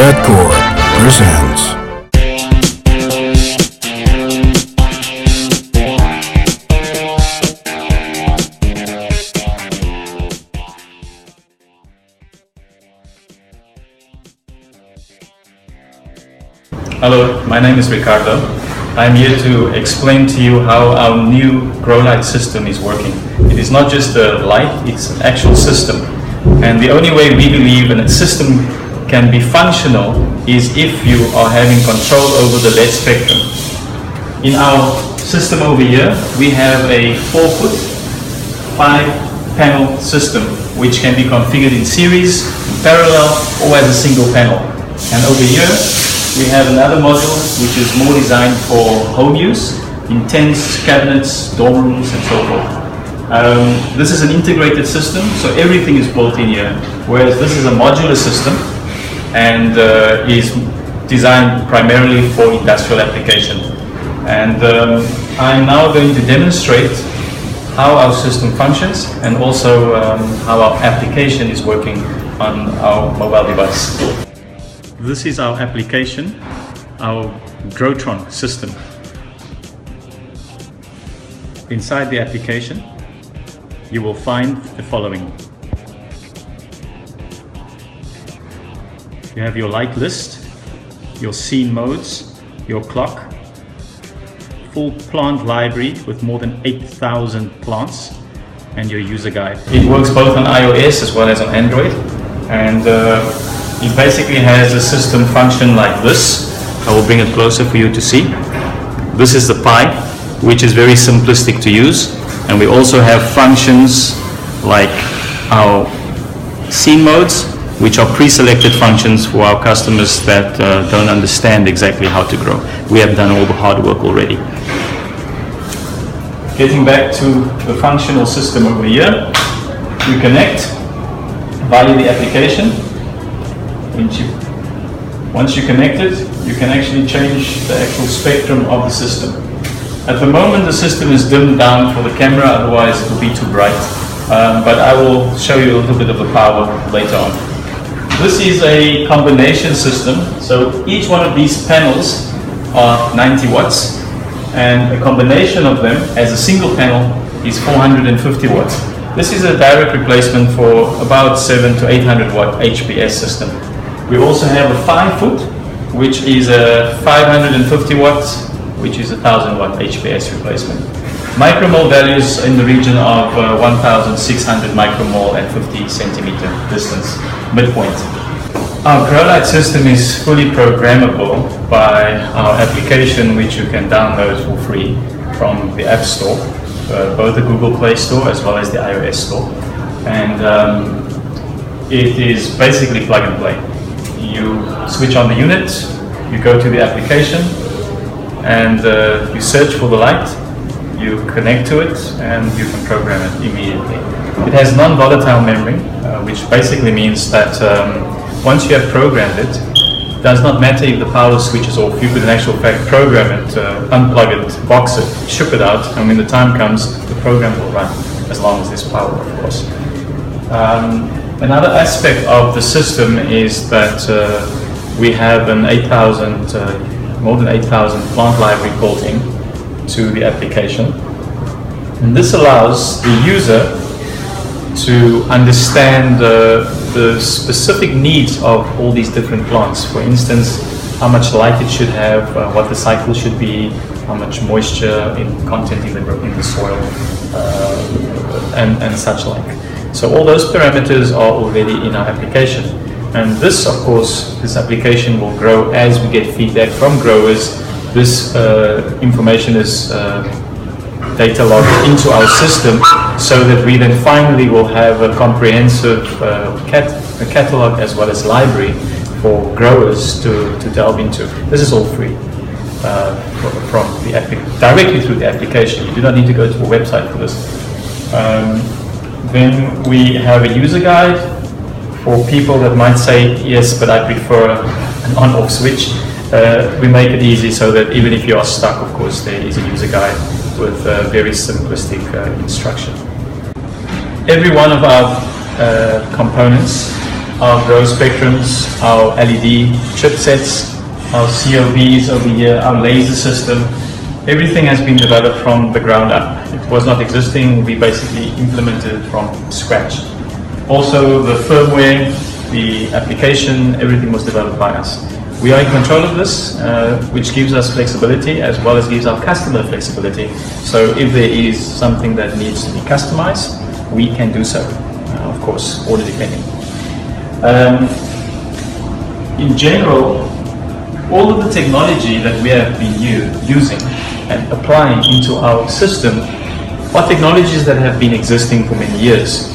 RADCORP presents. Hello, my name is Ricardo. I'm here to explain to you how our new grow light system is working. It is not just a light, it's an actual system. And the only way we believe a system can be functional is if you are having control over the LED spectrum. In our system over here, we have a 4-foot, 5-panel system which can be configured in series, in parallel, or as a single panel. And over here, we have another module which is more designed for home use, in tents, cabinets, dorm rooms, and so forth. This is an integrated system, so everything is built in here, whereas this is a modular system and is designed primarily for industrial application. And I'm now going to demonstrate how our system functions and also how our application is working on our mobile device. This is our application, our Growtron system. Inside the application, you will find the following. You have your light list, your scene modes, your clock, full plant library with more than 8,000 plants, and your user guide. It works both on iOS as well as on Android, and it basically has a system function like this. I will bring it closer for you to see. This is the Pi, which is very simplistic to use. And we also have functions like our scene modes, which are pre-selected functions for our customers that don't understand exactly how to grow. We have done all the hard work already. Getting back to the functional system over here, you connect via the application. Once you connect it, you can actually change the actual spectrum of the system. At the moment, the system is dimmed down for the camera, otherwise it will be too bright. But I will show you a little bit of the power later on. This is a combination system, so each one of these panels are 90 watts, and a combination of them as a single panel is 450 watts. This is a direct replacement for about 700 to 800 watt HPS system. We also have a 5-foot, which is a 550 watts, which is a 1,000 watt HPS replacement. Micromole values in the region of 1,600 micromole at 50 centimeter distance, midpoint. Our grow light system is fully programmable by our application, which you can download for free from the App Store, both the Google Play Store as well as the iOS Store. And it is basically plug and play. You switch on the unit, you go to the application, and you search for the light, you connect to it, and you can program it immediately. It has non-volatile memory, which basically means that once you have programmed it, it does not matter if the power switches off. You could in actual fact program it, unplug it, box it, ship it out, and when the time comes, the program will run, as long as there's power, of course. Another aspect of the system is that we have an more than 8,000 plant library built in to the application. And this allows the user to understand the specific needs of all these different plants. For instance, how much light it should have, what the cycle should be, how much moisture content in the soil, and such like. So all those parameters are already in our application. And this, of course, this application will grow as we get feedback from growers. This information is data logged into our system, so that we then finally will have a comprehensive catalog as well as library for growers to delve into. This is all free directly through the application. You do not need to go to a website for this. Then we have a user guide for people that might say, yes, but I prefer an on-off switch. We make it easy so that even if you are stuck, of course, there is a user guide with very simplistic instruction. Every one of our components our grow spectrums, our LED chipsets, our COBs over here, our laser system. Everything has been developed from the ground up. It was not existing, we basically implemented it from scratch. Also the firmware, the application, everything was developed by us. We are in control of this, which gives us flexibility as well as gives our customer flexibility. So if there is something that needs to be customized, we can do so, of course, order depending. In general, all of the technology that we have been using and applying into our system are technologies that have been existing for many years.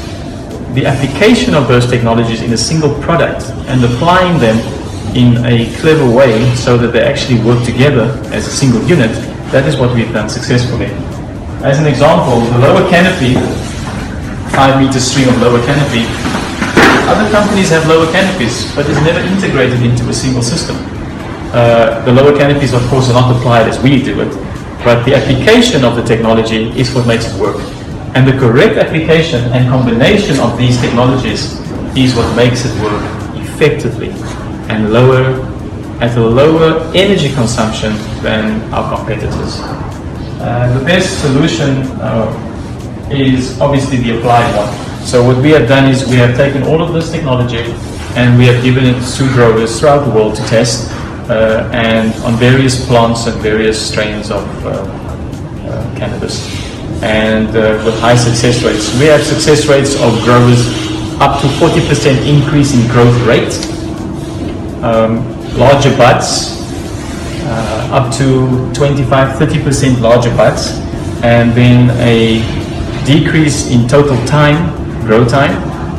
The application of those technologies in a single product and applying them in a clever way so that they actually work together as a single unit, that is what we've done successfully. As an example, the lower canopy, 5-meter string of lower canopy, other companies have lower canopies, but it's never integrated into a single system. The lower canopies, of course, are not applied as we do it, but the application of the technology is what makes it work. And the correct application and combination of these technologies is what makes it work effectively and at a lower energy consumption than our competitors. The best solution is obviously the applied one. So what we have done is we have taken all of this technology and we have given it to growers throughout the world to test and on various plants and various strains of cannabis, and with high success rates. We have success rates of growers up to 40% increase in growth rate, larger buds, up to 25-30% larger buds, and then a decrease in total time, grow time,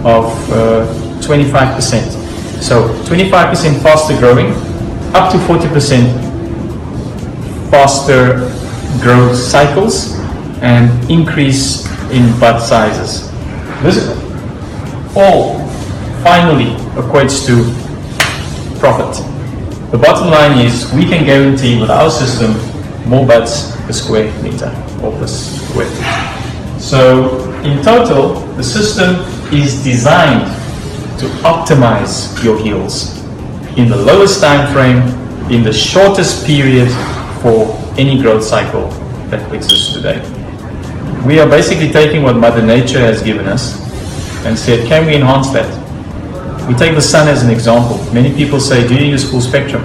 of 25%. So 25% faster growing, up to 40% faster growth cycles, and increase in bud sizes. This all finally equates to profit. The bottom line is we can guarantee with our system more buds per square meter or per square feet. So in total, the system is designed to optimize your yields in the lowest time frame, in the shortest period for any growth cycle that exists today. We are basically taking what Mother Nature has given us and said, can we enhance that? We take the sun as an example. Many people say, do you use full spectrum?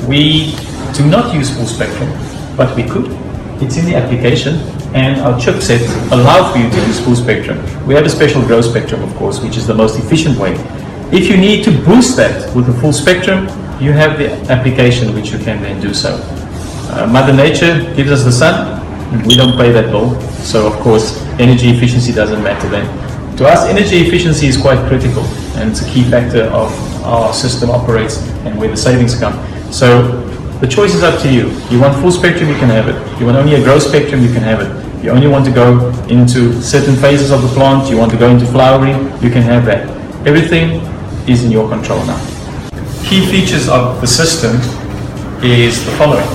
We do not use full spectrum, but we could. It's in the application, and our chipset allows for you to use full spectrum. We have a special grow spectrum, of course, which is the most efficient way. If you need to boost that with a full spectrum, you have the application which you can then do so. Mother Nature gives us the sun, and we don't pay that bill, so of course energy efficiency doesn't matter then. To us, energy efficiency is quite critical, and it's a key factor of how our system operates and where the savings come. So the choice is up to you. You want full spectrum, you can have it. You want only a grow spectrum, you can have it. You only want to go into certain phases of the plant, you want to go into flowering, you can have that. Everything is in your control now. Key features of the system is the following.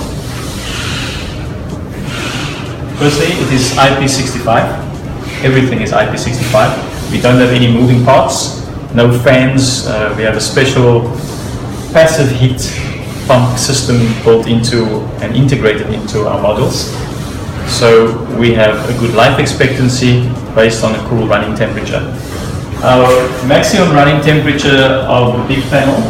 Firstly, it is IP65. Everything is IP65. We don't have any moving parts, no fans. We have a special passive heat pump system built into and integrated into our models. So we have a good life expectancy based on a cool running temperature. Our maximum running temperature of the big panel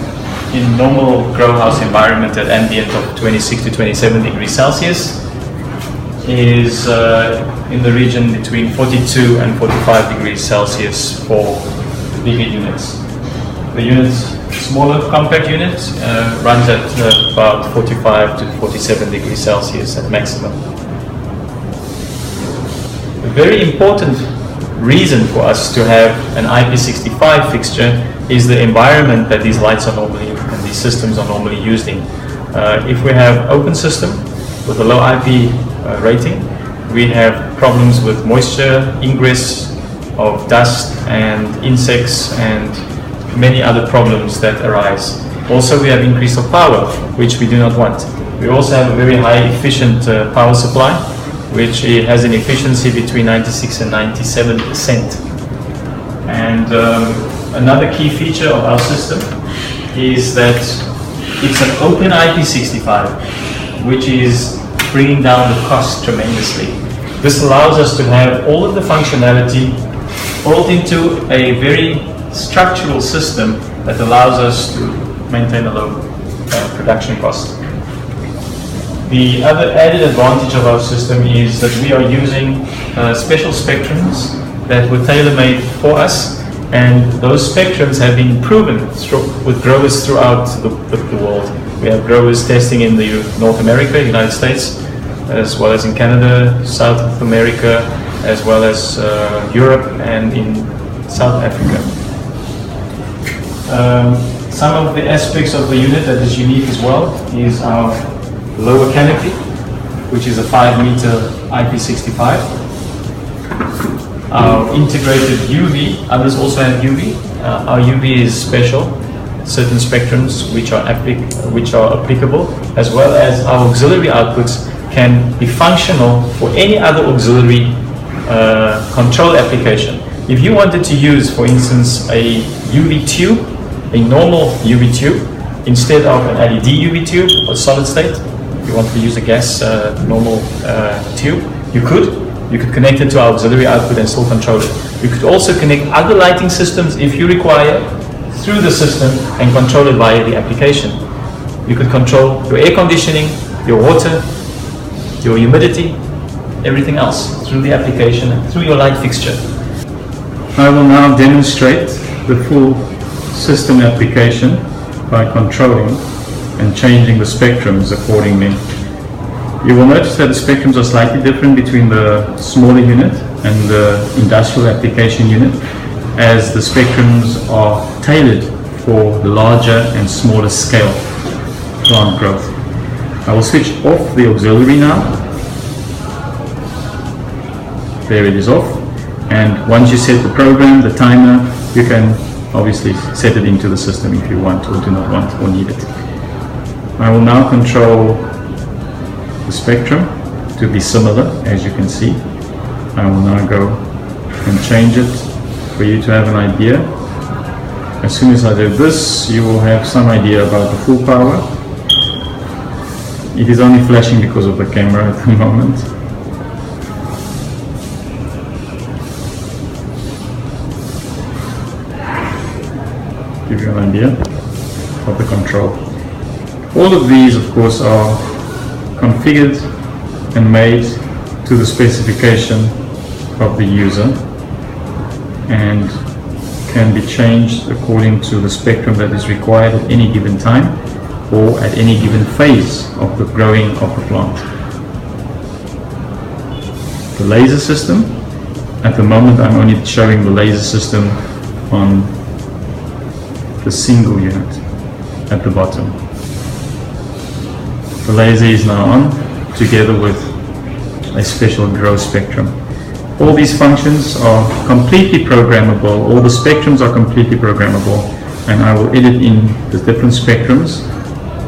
in normal grow house environment at ambient of 26 to 27 degrees Celsius is in the region between 42 and 45 degrees Celsius for the bigger units. The smaller compact unit runs at about 45 to 47 degrees Celsius at maximum. A very important reason for us to have an IP65 fixture is the environment that these lights are normally and these systems are normally used in. If we have open system with a low IP rating, we have problems with moisture, ingress of dust and insects and many other problems that arise. Also, we have increase of power, which we do not want. We also have a very high efficient power supply, which has an efficiency between 96 and 97%. And another key feature of our system is that it's an open IP65, which is bringing down the cost tremendously. This allows us to have all of the functionality rolled into a very structural system that allows us to maintain a low production cost. The other added advantage of our system is that we are using special spectrums that were tailor-made for us, and those spectrums have been proven with growers throughout the world. We have growers testing in the North America, United States, as well as in Canada, South America, as well as Europe and in South Africa. Some of the aspects of the unit that is unique as well is our lower canopy, which is a 5-meter IP65. Our integrated UV, others also have UV. Our UV is special, certain spectrums which are applicable, as well as our auxiliary outputs can be functional for any other auxiliary control application. If you wanted to use, for instance, a UV tube, a normal UV tube, instead of an LED UV tube or solid state, if you want to use a gas normal tube, you could connect it to our auxiliary output and still control it. You could also connect other lighting systems if you require through the system and control it via the application. You could control your air conditioning, your water, your humidity, everything else through the application and through your light fixture. I will now demonstrate the full system application by controlling and changing the spectrums accordingly. You will notice that the spectrums are slightly different between the smaller unit and the industrial application unit, as the spectrums are tailored for the larger and smaller scale plant growth. I will switch off the auxiliary now. There it is off. And once you set the program, the timer, you can obviously set it into the system if you want or do not want or need it. I will now control the spectrum to be similar, as you can see. I will now go and change it for you to have an idea. As soon as I do this, you will have some idea about the full power. It is only flashing because of the camera at the moment. Give you an idea of the control. All of these, of course, are configured and made to the specification of the user and can be changed according to the spectrum that is required at any given time or at any given phase of the growing of the plant. The laser system, at the moment I'm only showing the laser system on the single unit at the bottom. The laser is now on together with a special grow spectrum. All these functions are completely programmable, all the spectrums are completely programmable, and I will edit in the different spectrums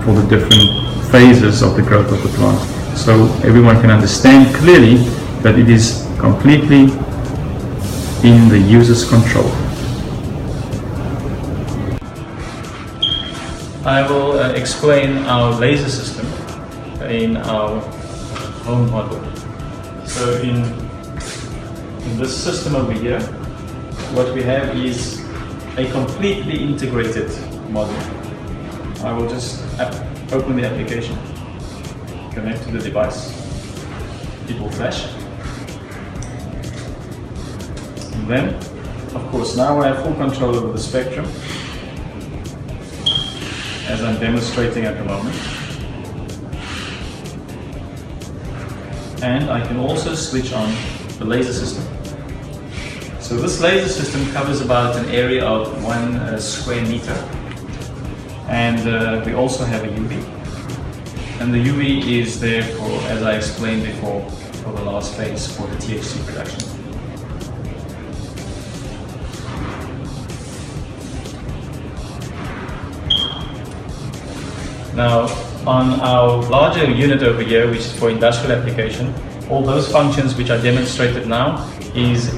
for the different phases of the growth of the plant, so everyone can understand clearly that it is completely in the user's control. I will explain our laser system in our home model. So in this system over here, what we have is a completely integrated model. I will just open the application, connect to the device. It will flash. And then, of course, now I have full control over the spectrum, as I'm demonstrating at the moment. And I can also switch on the laser system. So this laser system covers about an area of 1 square meter. And we also have a UV. And the UV is there for, as I explained before, for the last phase for the THC production. Now, on our larger unit over here, which is for industrial application, all those functions which I demonstrated now is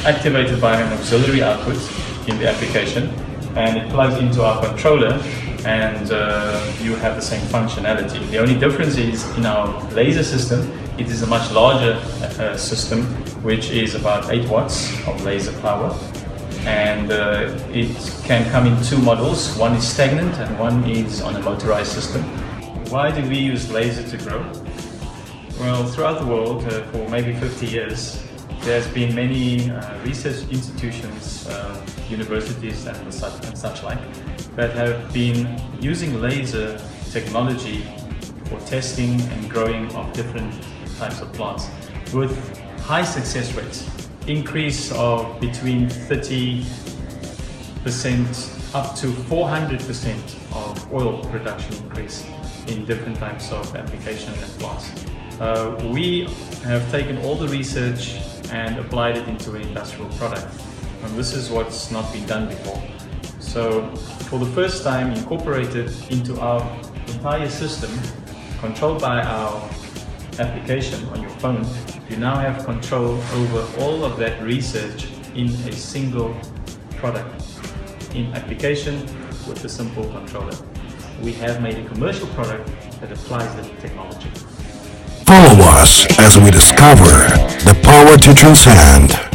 activated by an auxiliary output in the application, and it plugs into our controller, and you have the same functionality. The only difference is in our laser system, it is a much larger system, which is about 8 watts of laser power, and it can come in 2 models. One is stagnant and one is on a motorized system. Why do we use laser to grow? Well, throughout the world, for maybe 50 years, there's been many research institutions, universities and such like, that have been using laser technology for testing and growing of different types of plants with high success rates, increase of between 30% up to 400% of oil production increase in different types of applications and plants. We have taken all the research and applied it into an industrial product, and this is what's not been done before. So for the first time, incorporated into our entire system, controlled by our application on your phone, you now have control over all of that research in a single product, in application with a simple controller. We have made a commercial product that applies the technology. Follow us as we discover the power to transcend.